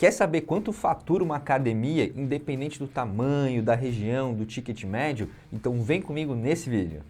Quer saber quanto fatura uma academia, independente do tamanho, da região, do ticket médio? Então vem comigo nesse vídeo.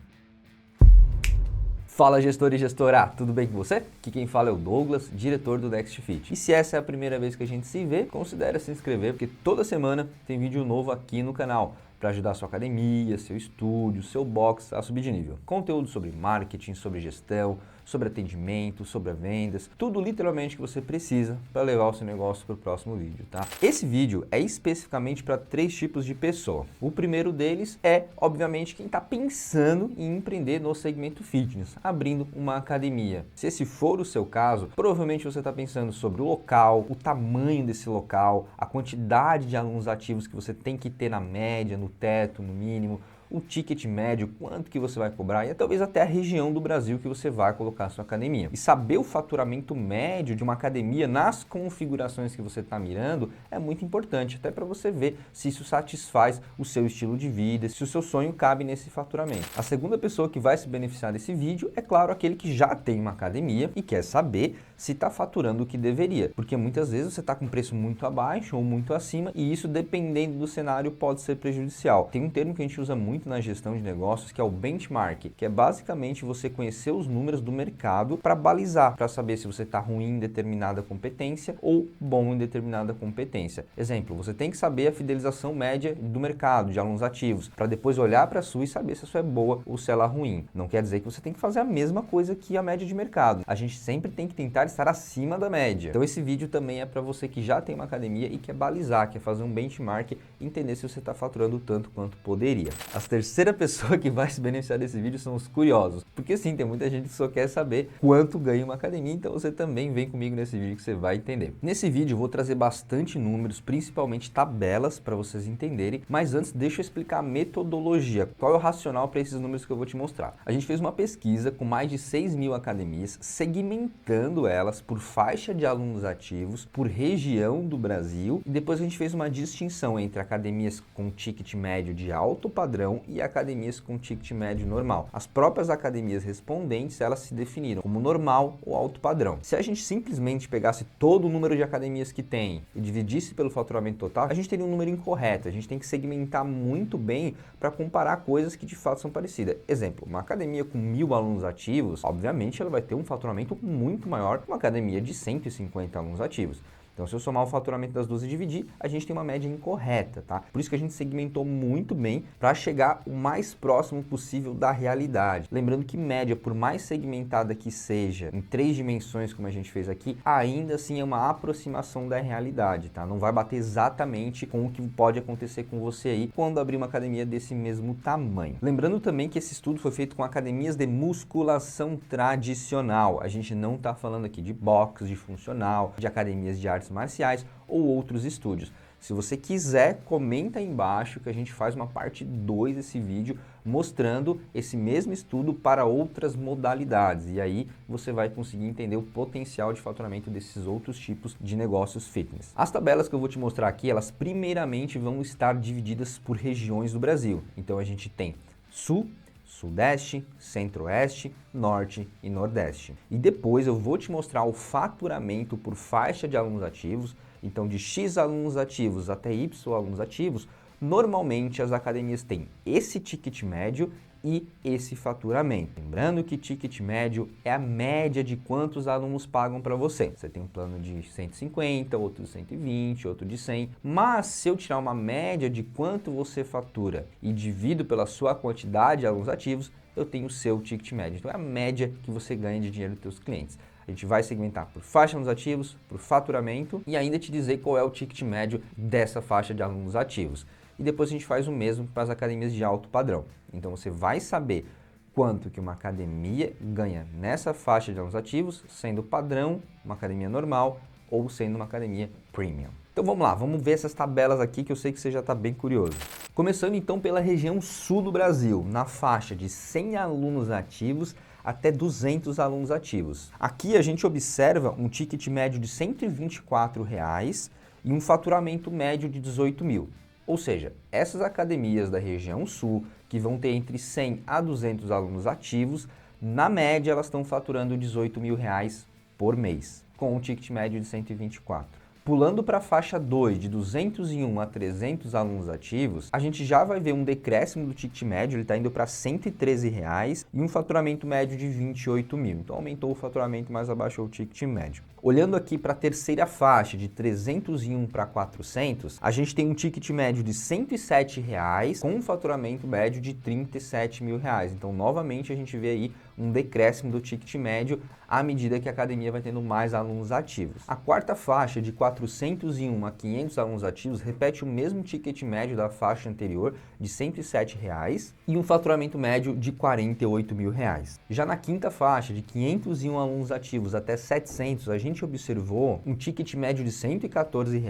Fala gestor e gestora, tudo bem com você? Aqui quem fala é o Douglas, diretor do Next Fit. E se essa é a primeira vez que a gente se vê, considere se inscrever, porque toda semana tem vídeo novo aqui no canal para ajudar a sua academia, seu estúdio, seu box a subir de nível. Conteúdo sobre marketing, sobre gestão, sobre atendimento, sobre vendas, tudo literalmente que você precisa para levar o seu negócio para o próximo vídeo, tá? Esse vídeo é especificamente para 3 tipos de pessoa. O primeiro deles é, obviamente, quem está pensando em empreender no segmento fitness, abrindo uma academia. Se esse for o seu caso, provavelmente você está pensando sobre o local, o tamanho desse local, a quantidade de alunos ativos que você tem que ter na média, no teto, no mínimo, o ticket médio, quanto que você vai cobrar e talvez até a região do Brasil que você vai colocar a sua academia. E saber o faturamento médio de uma academia nas configurações que você está mirando é muito importante, até para você ver se isso satisfaz o seu estilo de vida, se o seu sonho cabe nesse faturamento. A segunda pessoa que vai se beneficiar desse vídeo é, claro, aquele que já tem uma academia e quer saber se está faturando o que deveria, porque muitas vezes você está com preço muito abaixo ou muito acima e isso, dependendo do cenário, pode ser prejudicial. Tem um termo que a gente usa muito na gestão de negócios, que é o benchmark, que é basicamente você conhecer os números do mercado para balizar, para saber se você está ruim em determinada competência ou bom em determinada competência. Exemplo, você tem que saber a fidelização média do mercado, de alunos ativos, para depois olhar para a sua e saber se a sua é boa ou se ela é ruim. Não quer dizer que você tem que fazer a mesma coisa que a média de mercado. A gente sempre tem que tentar estar acima da média. Então esse vídeo também é para você que já tem uma academia e quer balizar, quer fazer um benchmark e entender se você está faturando tanto quanto poderia. A terceira pessoa que vai se beneficiar desse vídeo são os curiosos, porque sim, tem muita gente que só quer saber quanto ganha uma academia, então você também vem comigo nesse vídeo que você vai entender. Nesse vídeo eu vou trazer bastante números, principalmente tabelas para vocês entenderem, mas antes deixa eu explicar a metodologia, qual é o racional para esses números que eu vou te mostrar. A gente fez uma pesquisa com mais de 6.000 academias, segmentando elas por faixa de alunos ativos, por região do Brasil, e depois a gente fez uma distinção entre academias com ticket médio de alto padrão e academias com ticket médio normal. As próprias academias respondentes, elas se definiram como normal ou alto padrão. Se a gente simplesmente pegasse todo o número de academias que tem e dividisse pelo faturamento total, a gente teria um número incorreto. A gente tem que segmentar muito bem para comparar coisas que de fato são parecidas. Exemplo, uma academia com 1.000 alunos ativos, obviamente ela vai ter um faturamento muito maior que uma academia de 150 alunos ativos. Então, se eu somar o faturamento das duas e dividir, a gente tem uma média incorreta, tá? Por isso que a gente segmentou muito bem para chegar o mais próximo possível da realidade. Lembrando que média, por mais segmentada que seja, em 3 dimensões como a gente fez aqui, ainda assim é uma aproximação da realidade, tá? Não vai bater exatamente com o que pode acontecer com você aí quando abrir uma academia desse mesmo tamanho. Lembrando também que esse estudo foi feito com academias de musculação tradicional. A gente não está falando aqui de box, de funcional, de academias de artes marciais ou outros estúdios. Se você quiser, comenta aí embaixo que a gente faz uma parte 2 desse vídeo mostrando esse mesmo estudo para outras modalidades e aí você vai conseguir entender o potencial de faturamento desses outros tipos de negócios fitness. As tabelas que eu vou te mostrar aqui, elas primeiramente vão estar divididas por regiões do Brasil. Então a gente tem Sul, Sudeste, Centro-Oeste, Norte e Nordeste. E depois eu vou te mostrar o faturamento por faixa de alunos ativos. Então, de X alunos ativos até Y alunos ativos, normalmente as academias têm esse ticket médio e esse faturamento. Lembrando que ticket médio é a média de quantos alunos pagam para você. Você tem um plano de 150, outro de 120, outro de 100. Mas se eu tirar uma média de quanto você fatura e divido pela sua quantidade de alunos ativos, eu tenho o seu ticket médio. Então é a média que você ganha de dinheiro dos seus clientes. A gente vai segmentar por faixa de alunos ativos, por faturamento e ainda te dizer qual é o ticket médio dessa faixa de alunos ativos. E depois a gente faz o mesmo para as academias de alto padrão. Então você vai saber quanto que uma academia ganha nessa faixa de alunos ativos, sendo padrão, uma academia normal ou sendo uma academia premium. Então vamos lá, vamos ver essas tabelas aqui que eu sei que você já está bem curioso. Começando então pela região sul do Brasil, na faixa de 100 alunos ativos até 200 alunos ativos. Aqui a gente observa um ticket médio de R$ 124 e um faturamento médio de 18 mil. Ou seja, essas academias da região sul, que vão ter entre 100 a 200 alunos ativos, na média elas estão faturando R$ 18 mil por mês, com um ticket médio de 124. Pulando para a faixa 2, de 201 a 300 alunos ativos, a gente já vai ver um decréscimo do ticket médio, ele está indo para R$ 113 e um faturamento médio de 28 mil. Então aumentou o faturamento, mas abaixou o ticket médio. Olhando aqui para a terceira faixa, de 301 para 400, a gente tem um ticket médio de R$ 107 com um faturamento médio de R$ 37 mil. Então, novamente, a gente vê aí um decréscimo do ticket médio à medida que a academia vai tendo mais alunos ativos. A quarta faixa, de 401 a 500 alunos ativos, repete o mesmo ticket médio da faixa anterior, de R$ 107 e um faturamento médio de R$ 48 mil. Já na quinta faixa, de 501 alunos ativos até 700, a gente observou um ticket médio de R$ 114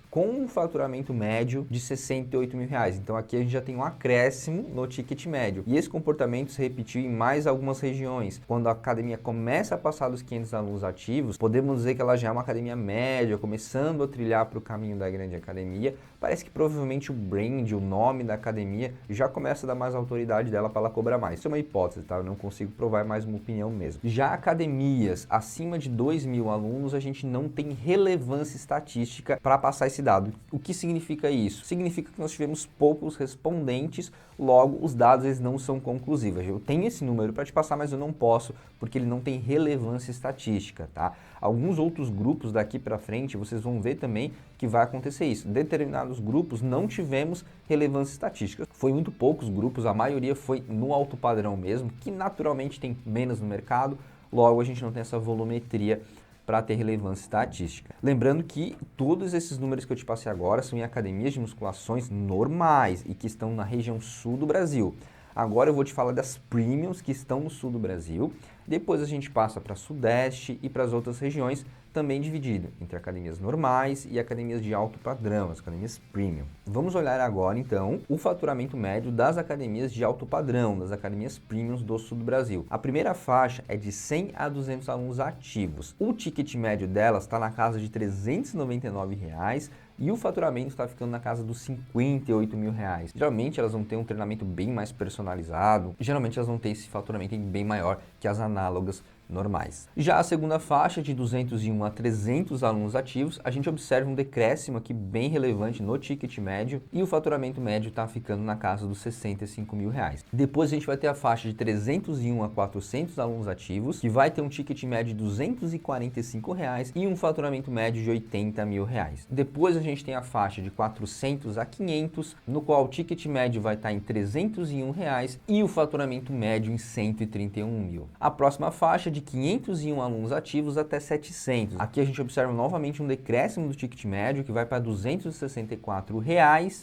com um faturamento médio de R$ 68 mil. Então aqui a gente já tem um acréscimo no ticket médio. E esse comportamento se repetiu em mais algumas regiões. Quando a academia começa a passar dos 500 alunos ativos, podemos dizer que ela já é uma academia média, começando a trilhar para o caminho da grande academia. Parece que provavelmente o brand, o nome da academia, já começa a dar mais autoridade dela para ela cobrar mais. Isso é uma hipótese, tá? Eu não consigo provar, mais uma opinião mesmo. Já academias acima de 2.000 alunos, a gente não tem relevância estatística para passar esse dado. O que significa isso? Significa que nós tivemos poucos respondentes, logo os dados eles não são conclusivos. Eu tenho esse número para te passar, mas eu não posso, porque ele não tem relevância estatística, tá? Alguns outros grupos daqui para frente, vocês vão ver também que vai acontecer isso. Determinados grupos não tivemos relevância estatística. Foi muito poucos grupos, a maioria foi no alto padrão mesmo, que naturalmente tem menos no mercado, logo a gente não tem essa volumetria para ter relevância estatística. Lembrando que todos esses números que eu te passei agora são em academias de musculações normais e que estão na região sul do Brasil. Agora eu vou te falar das premiums que estão no sul do Brasil, depois a gente passa para sudeste e para as outras regiões, também dividido entre academias normais e academias de alto padrão, as academias premium. Vamos olhar agora então o faturamento médio das academias de alto padrão, das academias premiums do sul do Brasil. A primeira faixa é de 100 a 200 alunos ativos. O ticket médio delas está na casa de R$ 399 e o faturamento está ficando na casa dos R$ 58 mil. Geralmente elas vão ter um treinamento bem mais personalizado, geralmente elas vão ter esse faturamento bem maior que as análogas normais. Já a segunda faixa, de 201 a 300 alunos ativos, a gente observa um decréscimo aqui bem relevante no ticket médio e o faturamento médio está ficando na casa dos R$ 65 mil. Depois a gente vai ter a faixa de 301 a 400 alunos ativos, que vai ter um ticket médio de R$ 245 e um faturamento médio de R$ 80 mil. Depois a gente tem a faixa de 400 a 500, no qual o ticket médio vai estar em R$ 301 e o faturamento médio em R$ 131 mil. A próxima faixa de 501 alunos ativos até 700. Aqui a gente observa novamente um decréscimo do ticket médio que vai para R$ 264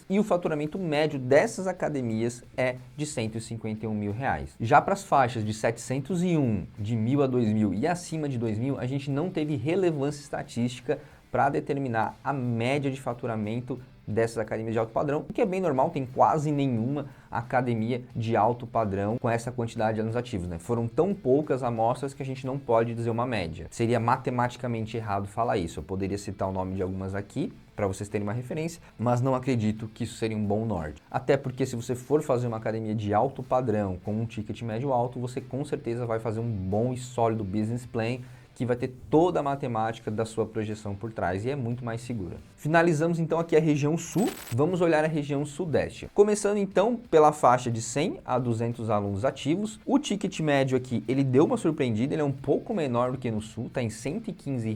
e o faturamento médio dessas academias é de R$ 151 mil. Já para as faixas de 701, de 1.000 a 2.000 e acima de 2.000, a gente não teve relevância estatística para determinar a média de faturamento dessas academias de alto padrão, o que é bem normal, tem quase nenhuma academia de alto padrão com essa quantidade de alunos ativos, né? Foram tão poucas amostras que a gente não pode dizer uma média. Seria matematicamente errado falar isso. Eu poderia citar o nome de algumas aqui, para vocês terem uma referência, mas não acredito que isso seria um bom norte. Até porque se você for fazer uma academia de alto padrão com um ticket médio alto, você com certeza vai fazer um bom e sólido business plan, que vai ter toda a matemática da sua projeção por trás e é muito mais segura. Finalizamos então aqui a região sul, vamos olhar a região sudeste. Começando então pela faixa de 100 a 200 alunos ativos, o ticket médio aqui, ele deu uma surpreendida, ele é um pouco menor do que no sul, está em R$ 115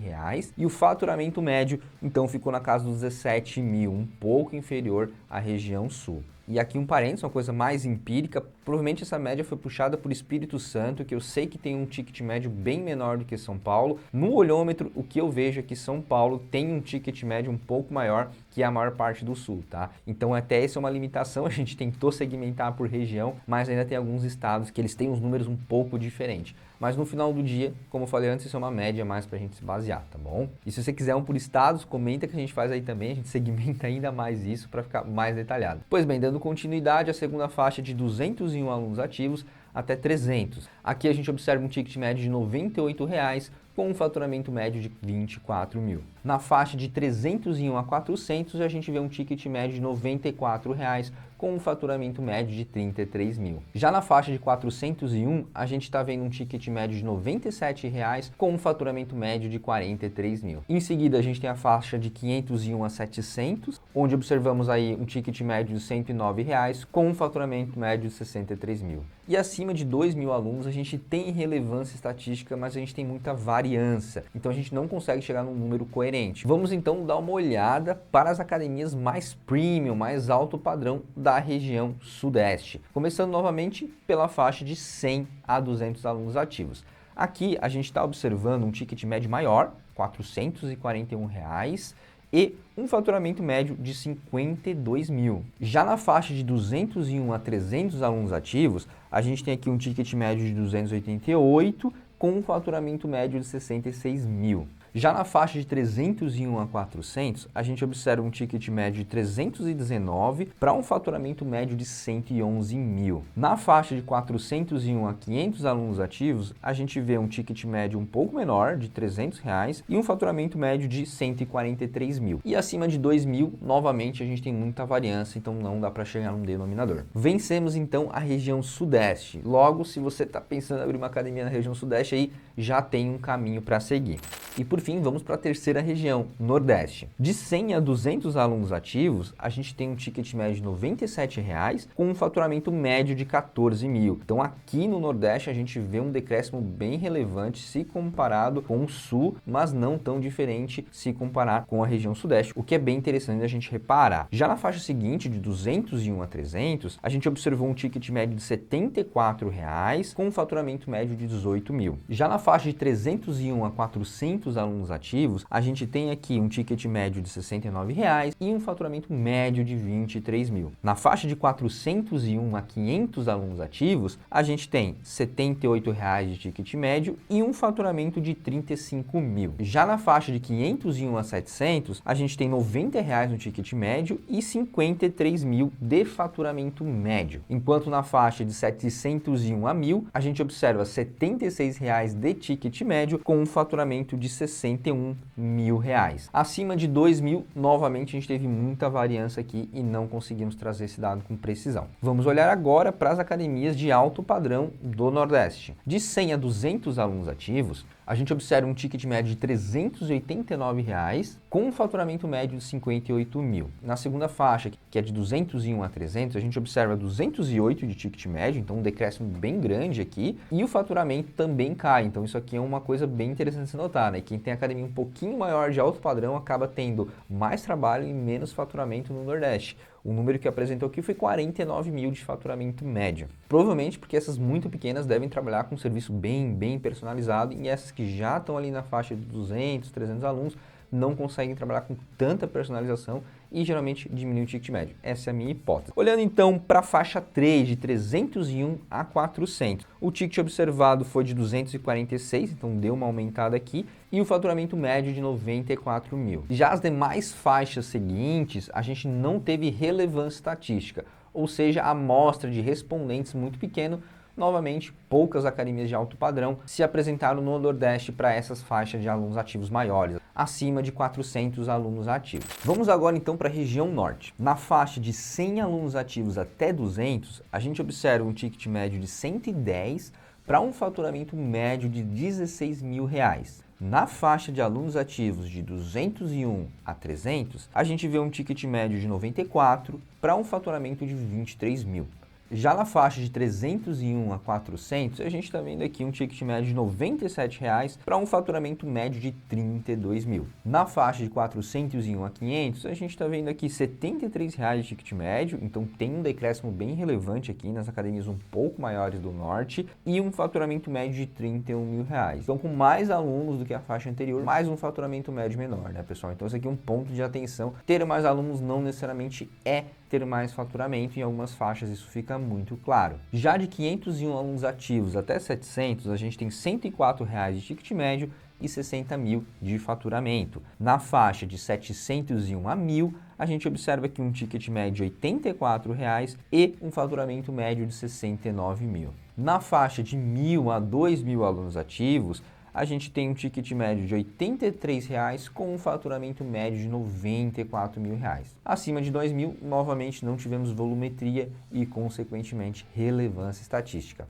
e o faturamento médio então ficou na casa dos 17 mil, um pouco inferior à região sul. E aqui um parênteses, uma coisa mais empírica, provavelmente essa média foi puxada por Espírito Santo, que eu sei que tem um ticket médio bem menor do que São Paulo. No olhômetro, o que eu vejo é que São Paulo tem um ticket médio um pouco maior que a maior parte do sul, tá? Então até essa é uma limitação, a gente tentou segmentar por região, mas ainda tem alguns estados que eles têm uns números um pouco diferentes. Mas no final do dia, como eu falei antes, isso é uma média mais para a gente se basear, tá bom? E se você quiser um por estados, comenta que a gente faz aí também, a gente segmenta ainda mais isso para ficar mais detalhado. Pois bem, dando continuidade, a segunda faixa de 201 alunos ativos até 300. Aqui a gente observa um ticket médio de R$ 98 com um faturamento médio de 24 mil. Na faixa de 301 a 400, a gente vê um ticket médio de R$ 94 com um faturamento médio de 33 mil. Já na faixa de 401, a gente está vendo um ticket médio de R$ 97,00 com um faturamento médio de 43 mil. Em seguida, a gente tem a faixa de 501 a 700, onde observamos aí um ticket médio de R$ 109,00 com um faturamento médio de 63 mil. E acima de 2 mil alunos, a gente tem relevância estatística, mas a gente tem muita variância. Então, a gente não consegue chegar num número coerente. Vamos então dar uma olhada para as academias mais premium, mais alto padrão da região sudeste. Começando novamente pela faixa de 100 a 200 alunos ativos. Aqui a gente está observando um ticket médio maior, R$ 441,00, e um faturamento médio de 52 mil. Já na faixa de 201 a 300 alunos ativos, a gente tem aqui um ticket médio de 288 com um faturamento médio de 66 mil. Já na faixa de 301 a 400, a gente observa um ticket médio de 319 para um faturamento médio de 111 mil. Na faixa de 401 a 500 alunos ativos, a gente vê um ticket médio um pouco menor, de R$ 300,00, e um faturamento médio de 143 mil. E acima de 2 mil, novamente, a gente tem muita variância, então não dá para chegar num denominador. Vencemos então a região sudeste. Logo, se você está pensando em abrir uma academia na região sudeste, aí já tem um caminho para seguir. E por fim, vamos para a terceira região, Nordeste. De 100 a 200 alunos ativos, a gente tem um ticket médio de R$ 97,00 com um faturamento médio de 14 mil. Então aqui no Nordeste a gente vê um decréscimo bem relevante se comparado com o Sul, mas não tão diferente se comparar com a região Sudeste, o que é bem interessante a gente reparar. Já na faixa seguinte, de 201 a 300, a gente observou um ticket médio de R$ 74,00 com um faturamento médio de 18 mil. Já na faixa de 301 a 400 alunos ativos, a gente tem aqui um ticket médio de R$ 69,00 e um faturamento médio de 23 mil. Na faixa de 401 a 500 alunos ativos, a gente tem R$ 78,00 de ticket médio e um faturamento de 35 mil. Já na faixa de 501 a 700, a gente tem R$ 90,00 no ticket médio e 53 mil de faturamento médio. Enquanto na faixa de 701 a 1.000, a gente observa R$ 76,00 de ticket médio com um faturamento de 61 mil reais. Acima de 2 mil, novamente a gente teve muita variância aqui e não conseguimos trazer esse dado com precisão. Vamos olhar agora para as academias de alto padrão do Nordeste. De 100 a 200 alunos ativos, a gente observa um ticket médio de R$ 389,00 com um faturamento médio de 58 mil. Na segunda faixa, que é de 201 a 300, a gente observa 208 de ticket médio, então um decréscimo bem grande aqui, e o faturamento também cai. Então isso aqui é uma coisa bem interessante de se notar, né? Quem tem academia um pouquinho maior de alto padrão acaba tendo mais trabalho e menos faturamento no Nordeste. O número que apresentou aqui foi 49 mil de faturamento médio. Provavelmente porque essas muito pequenas devem trabalhar com um serviço bem personalizado e essas que já estão ali na faixa de 200, 300 alunos não conseguem trabalhar com tanta personalização e geralmente diminui o ticket médio. Essa é a minha hipótese. Olhando então para a faixa 3, de 301 a 400. O ticket observado foi de 246, então deu uma aumentada aqui, e o faturamento médio de 94 mil. Já as demais faixas seguintes, a gente não teve relevância estatística, ou seja, a amostra de respondentes muito pequeno. Novamente, poucas academias de alto padrão se apresentaram no Nordeste para essas faixas de alunos ativos maiores, acima de 400 alunos ativos. Vamos agora então para a região Norte. Na faixa de 100 alunos ativos até 200, a gente observa um ticket médio de 110 para um faturamento médio de 16 mil reais. Na faixa de alunos ativos de 201 a 300, a gente vê um ticket médio de 94 para um faturamento de 23 mil. Já na faixa de 301 a 400, a gente está vendo aqui um ticket médio de R$ 97,00 para um faturamento médio de 32 mil. Na faixa de 401 a 500, a gente está vendo aqui R$ 73,00 de ticket médio, então tem um decréscimo bem relevante aqui nas academias um pouco maiores do Norte e um faturamento médio de R$ 31 mil. Então, com mais alunos do que a faixa anterior, mais um faturamento médio menor, né, pessoal? Então, isso aqui é um ponto de atenção. Ter mais alunos não necessariamente é ter mais faturamento, em algumas faixas isso fica muito claro. Já de 501 alunos ativos até 700, a gente tem R$ 104,00 de ticket médio e 60 mil de faturamento. Na faixa de 701 a 1.000, a gente observa aqui um ticket médio de R$ 84,00 e um faturamento médio de 69 mil. Na faixa de 1.000 a 2.000 alunos ativos, a gente tem um ticket médio de R$ 83,00 com um faturamento médio de R$ 94.000. Acima de R$ 2.000, novamente não tivemos volumetria e, consequentemente, relevância estatística.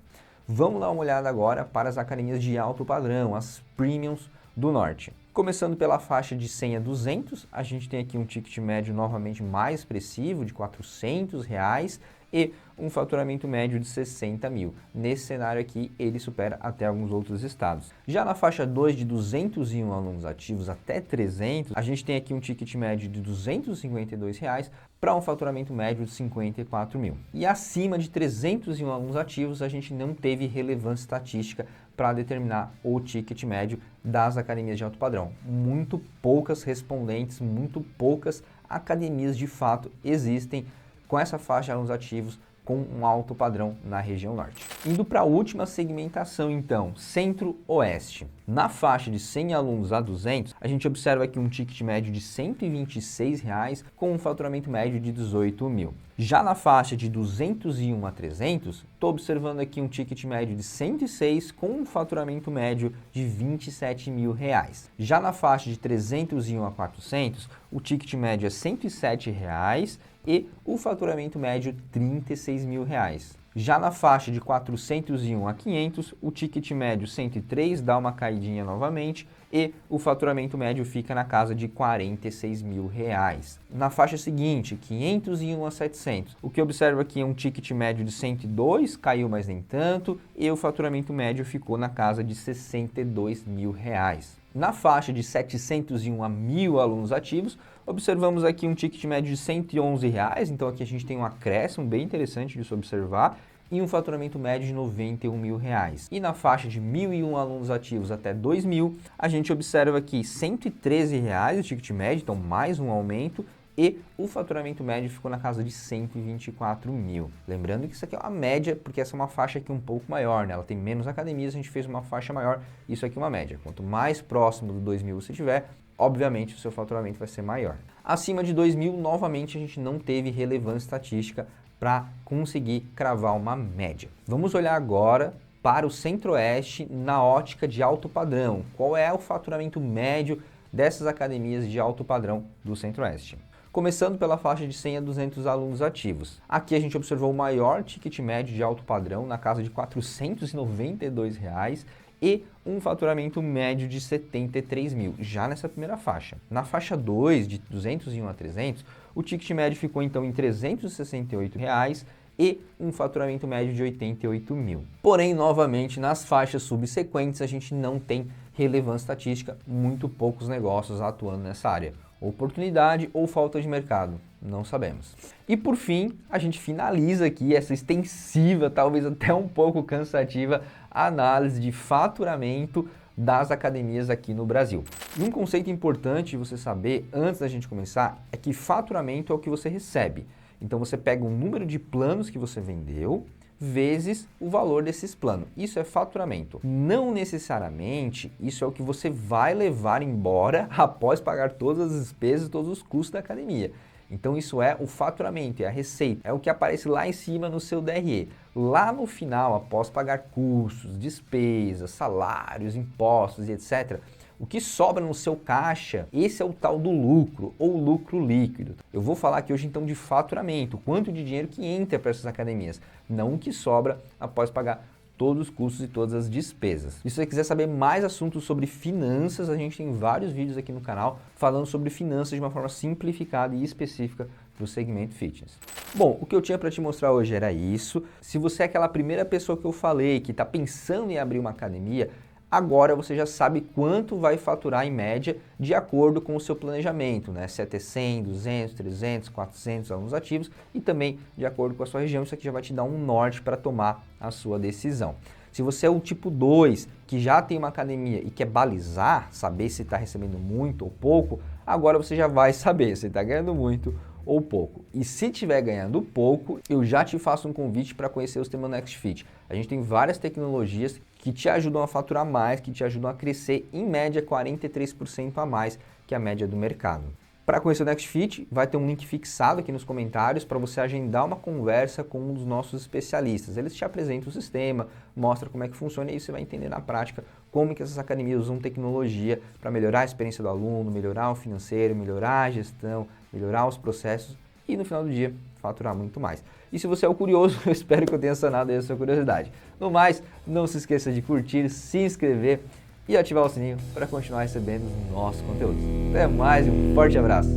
Vamos dar uma olhada agora para as academias de alto padrão, as Premiums do Norte. Começando pela faixa de 100 a 200, a gente tem aqui um ticket médio novamente mais expressivo, de R$ 400,00 e um faturamento médio de 60 mil. Nesse cenário aqui, ele supera até alguns outros estados. Já na faixa 2, de 201 alunos ativos até 300, a gente tem aqui um ticket médio de R$ 252,00 para um faturamento médio de 54 mil. E acima de 301 alunos ativos, a gente não teve relevância estatística para determinar o ticket médio das academias de alto padrão. Muito poucas respondentes, muito poucas academias de fato existem com essa faixa de alunos ativos com um alto padrão na região norte. Indo para a última segmentação então, centro-oeste. Na faixa de 100 alunos a 200, a gente observa aqui um ticket médio de R$ 126,00 com um faturamento médio de 18 mil. Já na faixa de 201 a 300, estou observando aqui um ticket médio de 106 com um faturamento médio de R$ 27.000. Já na faixa de 301 a 400, o ticket médio é R$ 107,00 e o faturamento médio R$ 36.000. Já na faixa de 401 a 500, o ticket médio 103 dá uma caidinha novamente e o faturamento médio fica na casa de R$ 46.000. Na faixa seguinte, 501 a 700, o que eu observo aqui é um ticket médio de 102, caiu mas nem tanto, e o faturamento médio ficou na casa de R$ 62.000. Na faixa de 701 a 1.000 alunos ativos, observamos aqui um ticket médio de R$ 111,00, então aqui a gente tem um acréscimo bem interessante de se observar, e um faturamento médio de R$ 91.000. E na faixa de 1.001 alunos ativos até 2.000, a gente observa aqui R$ 113,00 o ticket médio, então mais um aumento, e o faturamento médio ficou na casa de R$ 124 mil. Lembrando que isso aqui é uma média, porque essa é uma faixa aqui um pouco maior, né? Ela tem menos academias, a gente fez uma faixa maior, isso aqui é uma média. Quanto mais próximo do 2.000 você tiver, obviamente o seu faturamento vai ser maior. Acima de 2.000, novamente, a gente não teve relevância estatística para conseguir cravar uma média. Vamos olhar agora para o Centro-Oeste na ótica de alto padrão. Qual é o faturamento médio dessas academias de alto padrão do Centro-Oeste? Começando pela faixa de 100 a 200 alunos ativos. Aqui a gente observou o maior ticket médio de alto padrão, na casa de R$ 492,00 e um faturamento médio de R$ 73 mil, já nessa primeira faixa. Na faixa 2, de 201 a 300, o ticket médio ficou então em R$ 368,00 e um faturamento médio de R$ 88 mil. Porém, novamente, nas faixas subsequentes, a gente não tem relevância estatística, muito poucos negócios atuando nessa área. Oportunidade ou falta de mercado? Não sabemos. E por fim, a gente finaliza aqui essa extensiva, talvez até um pouco cansativa, análise de faturamento das academias aqui no Brasil. E um conceito importante de você saber antes da gente começar é que faturamento é o que você recebe. Então você pega o número de planos que você vendeu vezes o valor desses planos. Isso é faturamento. Não necessariamente isso é o que você vai levar embora após pagar todas as despesas, todos os custos da academia. Então isso é o faturamento, é a receita, é o que aparece lá em cima no seu DRE. Lá no final, após pagar custos, despesas, salários, impostos e etc., o que sobra no seu caixa, esse é o tal do lucro ou lucro líquido. Eu vou falar aqui hoje então de faturamento, quanto de dinheiro que entra para essas academias, não o que sobra após pagar todos os custos e todas as despesas. E se você quiser saber mais assuntos sobre finanças, a gente tem vários vídeos aqui no canal falando sobre finanças de uma forma simplificada e específica para o segmento fitness. Bom, o que eu tinha para te mostrar hoje era isso. Se você é aquela primeira pessoa que eu falei que está pensando em abrir uma academia, agora você já sabe quanto vai faturar em média de acordo com o seu planejamento, né? Se é ter 100, 200, 300, 400 alunos ativos e também de acordo com a sua região, isso aqui já vai te dar um norte para tomar a sua decisão. Se você é o tipo 2, que já tem uma academia e quer balizar, saber se está recebendo muito ou pouco, agora você já vai saber se está ganhando muito ou pouco. E se estiver ganhando pouco, eu já te faço um convite para conhecer o sistema NextFit. A gente tem várias tecnologias que te ajudam a faturar mais, que te ajudam a crescer em média 43% a mais que a média do mercado. Para conhecer o NextFit, vai ter um link fixado aqui nos comentários para você agendar uma conversa com um dos nossos especialistas. Eles te apresentam o sistema, mostram como é que funciona e aí você vai entender na prática como que essas academias usam tecnologia para melhorar a experiência do aluno, melhorar o financeiro, melhorar a gestão, melhorar os processos e no final do dia faturar muito mais. E se você é o curioso, eu espero que eu tenha sanado aí a sua curiosidade. No mais, não se esqueça de curtir, se inscrever e ativar o sininho para continuar recebendo os nossos conteúdos. Até mais e um forte abraço!